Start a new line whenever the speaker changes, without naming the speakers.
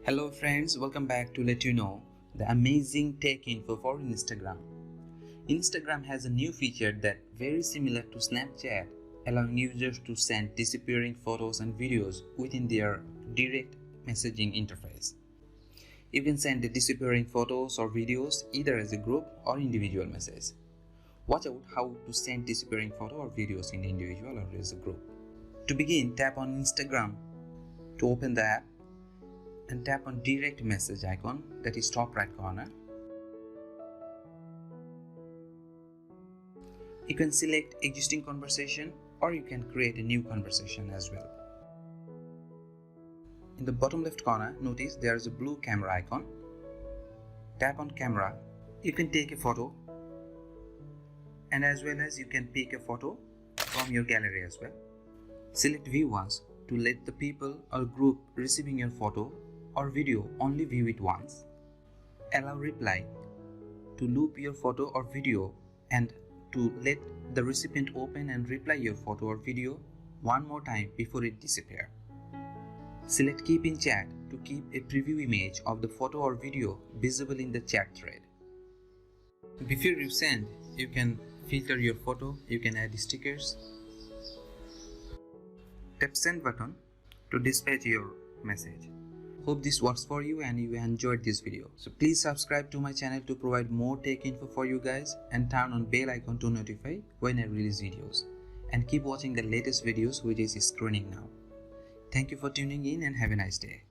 Hello friends, welcome back to let you know the amazing tech info for Instagram. Instagram has a new feature that very similar to Snapchat, allowing users to send disappearing photos and videos within their direct messaging interface. You can send the disappearing photos or videos either as a group or individual message. Watch out how to send disappearing photo or videos in individual or as a group. To begin, tap on Instagram to open the app and tap on direct message icon, that is top right corner. You can select existing conversation or you can create a new conversation as well. In the bottom left corner, notice there is a blue camera icon. Tap on camera. You can take a photo and as well as you can pick a photo from your gallery as well. Select view once to let the people or group receiving your photo or video only view it once. Allow reply to loop your photo or video and to let the recipient open and reply your photo or video one more time before it disappears. Select keep in chat to keep a preview image of the photo or video visible in the chat thread. Before you send, you can filter your photo, you can add stickers. Tap send button to dispatch your message. Hope this works for you and you enjoyed this video. So please subscribe to my channel to provide more tech info for you guys and turn on bell icon to notify when I release videos. And keep watching the latest videos which is screening now. Thank you for tuning in and have a nice day.